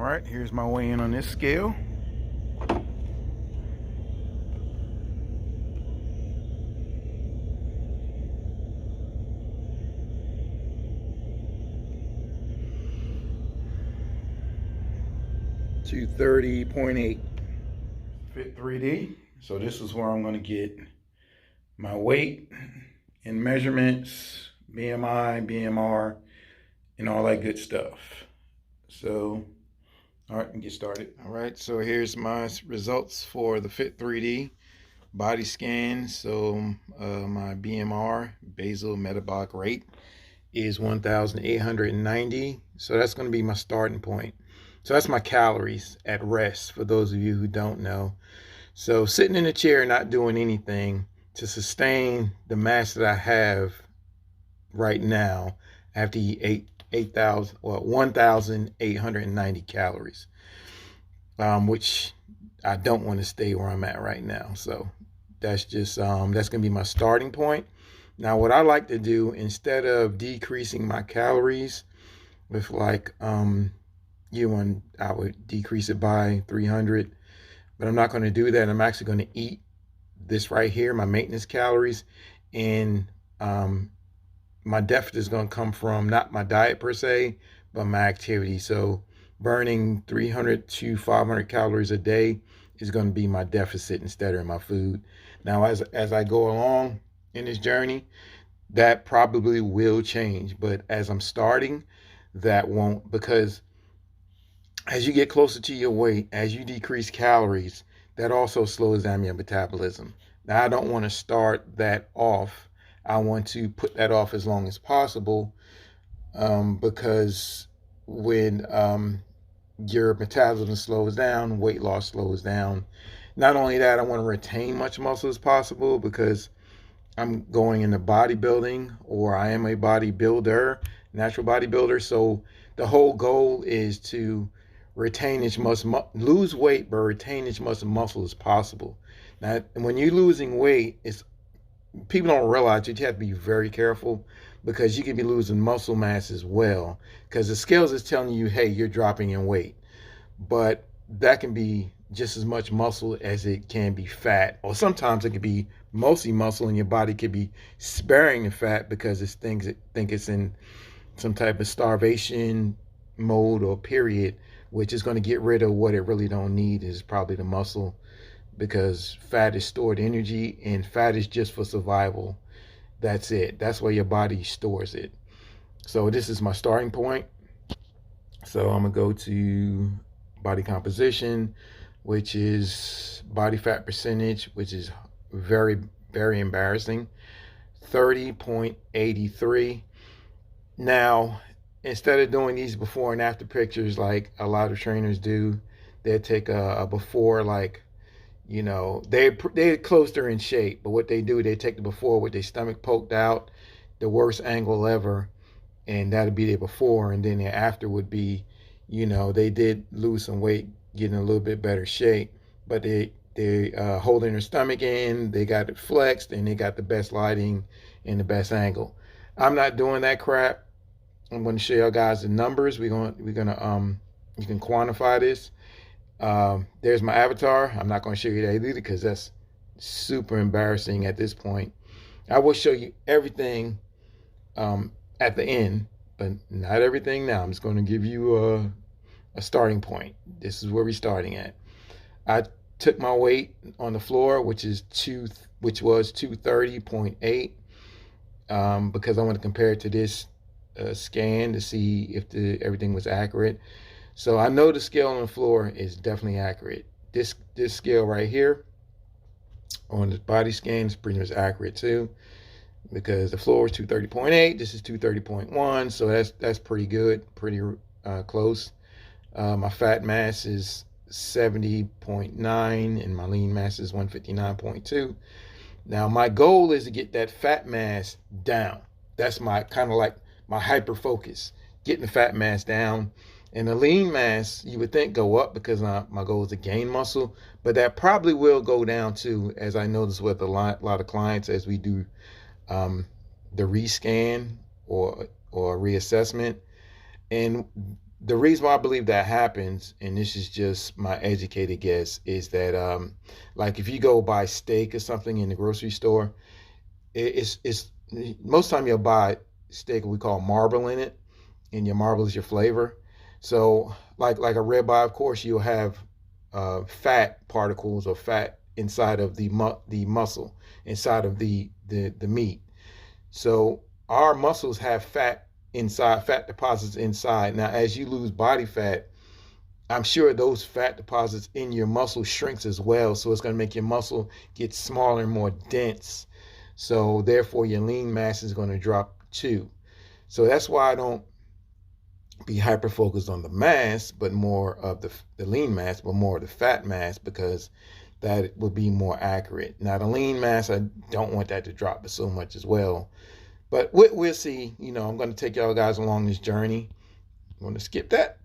right, here's my weigh-in on this scale. $230.8. Fit3D. So this is where I'm going to get my weight and measurements, BMI, BMR, and all that good stuff. So, all right, and get started. All right, so here's my results for the Fit3D body scan. So my BMR, basal metabolic rate, is 1,890. So that's going to be my starting point. So that's my calories at rest, for those of you who don't know. So sitting in a chair, not doing anything, to sustain the mass that I have right now, I have to eat 1,890 calories, which I don't want to stay where I'm at right now. So that's just that's gonna be my starting point. Now, what I like to do, instead of decreasing my calories with like I would decrease it by 300, but I'm not going to do that. I'm actually going to eat this right here, my maintenance calories, and my deficit is going to come from not my diet per se, but my activity. So burning 300 to 500 calories a day is going to be my deficit instead of my food. Now, as I go along in this journey, that probably will change. But as I'm starting, that won't, because as you get closer to your weight, as you decrease calories, that also slows down your metabolism. Now, I don't want to start that off. I want to put that off as long as possible, because when your metabolism slows down, weight loss slows down. Not only that, I want to retain much muscle as possible, because I'm going into bodybuilding, or I am a bodybuilder, natural bodybuilder. So the whole goal is to retain as much, lose weight, but retain as much muscle as possible. Now, when you're losing weight, people don't realize that you have to be very careful, because you can be losing muscle mass as well, because the scales is telling you, hey, you're dropping in weight, but that can be just as much muscle as it can be fat, or sometimes it could be mostly muscle, and your body could be sparing the fat because it think it's in some type of starvation mode or period, which is going to get rid of what it really don't need, is probably the muscle, because fat is stored energy, and fat is just for survival. That's it. That's where your body stores it. So this is my starting point. So I'm gonna go to body composition, which is body fat percentage, which is very, very embarrassing, 30.83. Now, instead of doing these before and after pictures like a lot of trainers do, they take a before, like, they're closer in shape, but what they do, they take the before with their stomach poked out, the worst angle ever, and that'd be their before, and then their after would be, they did lose some weight, getting a little bit better shape, but they holding their stomach in, they got it flexed, and they got the best lighting and the best angle. I'm not doing that crap. I'm going to show y'all guys the numbers. We're gonna you can quantify this. There's my avatar. I'm not going to show you that either, because that's super embarrassing at this point. I will show you everything at the end, but not everything now. I'm just going to give you a starting point. This is where we're starting at. I took my weight on the floor, which was 230.8, because I want to compare it to this scan to see if everything was accurate. So I know the scale on the floor is definitely accurate. This scale right here on the body scan is pretty much accurate too, because the floor is 230.8. This is 230.1, so that's pretty good, pretty close. My fat mass is 70.9, and my lean mass is 159.2. Now my goal is to get that fat mass down. That's my kind of like my hyper focus, getting the fat mass down. And the lean mass, you would think, go up, because my goal is to gain muscle, but that probably will go down too, as I notice with a lot of clients as we do the rescan or reassessment. And The reason why I believe that happens, and this is just my educated guess, is that like if you go buy steak or something in the grocery store, it's most time you'll buy steak we call marble in it, and your marble is your flavor. So like a ribeye, of course, you'll have fat particles or fat inside of the muscle, inside of the meat. So our muscles have fat inside, fat deposits inside. Now, as you lose body fat, I'm sure those fat deposits in your muscle shrinks as well. So it's going to make your muscle get smaller and more dense. So therefore, your lean mass is going to drop too. So that's why I don't be hyper focused on the mass, but more of the lean mass, but more of the fat mass, because that would be more accurate. Now, the lean mass, I don't want that to drop so much as well. But we'll see. You know, I'm going to take y'all guys along this journey. I'm going to skip that.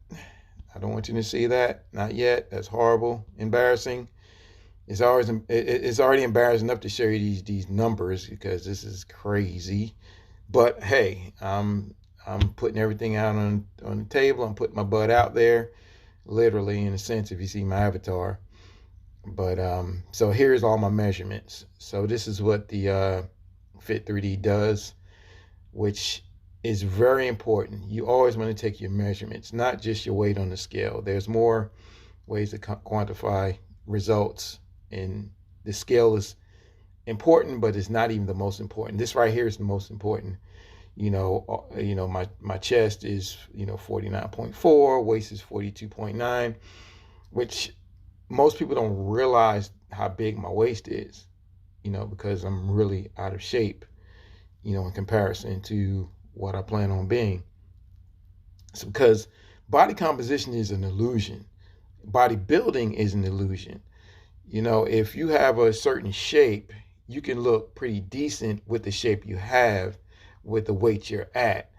I don't want you to see that. Not yet. That's horrible, embarrassing. It's already embarrassing enough to show you these numbers because this is crazy. But hey, I'm putting everything out on the table. I'm putting my butt out there, literally in a sense, if you see my avatar. But so here's all my measurements. So this is what the Fit3D does, which is very important. You always want to take your measurements, not just your weight on the scale. There's more ways to quantify results, and the scale is important, but it's not even the most important. This right here is the most important. My chest is 49.4, waist is 42.9, which most people don't realize how big my waist is, because I'm really out of shape, in comparison to what I plan on being. It's because body composition is an illusion. Bodybuilding is an illusion. If you have a certain shape, you can look pretty decent with the shape you have, with the weight you're at.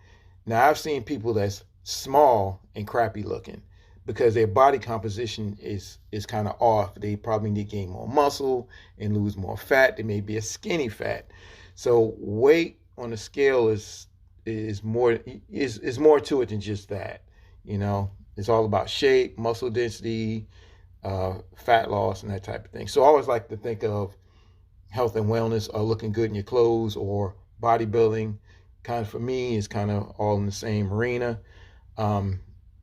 Now, I've seen people that's small and crappy looking because their body composition is kind of off. They probably need to gain more muscle and lose more fat. They may be a skinny fat. So weight on the scale is more to it than just that. It's all about shape, muscle density, fat loss, and that type of thing. So I always like to think of health and wellness or looking good in your clothes or bodybuilding. Kind of for me is kind of all in the same arena.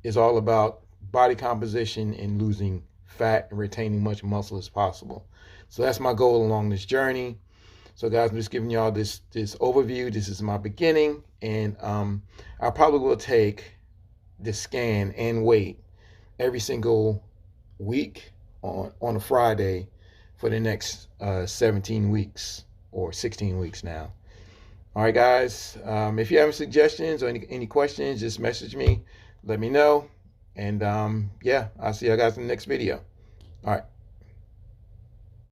It's all about body composition and losing fat and retaining much muscle as possible. So that's my goal along this journey. So guys, I'm just giving y'all this overview. This is my beginning, and I probably will take the scan and weight every single week on a Friday for the next 17 weeks or 16 weeks now. All right, guys. If you have any suggestions or any questions, just message me. Let me know. And yeah, I'll see you guys in the next video. All right.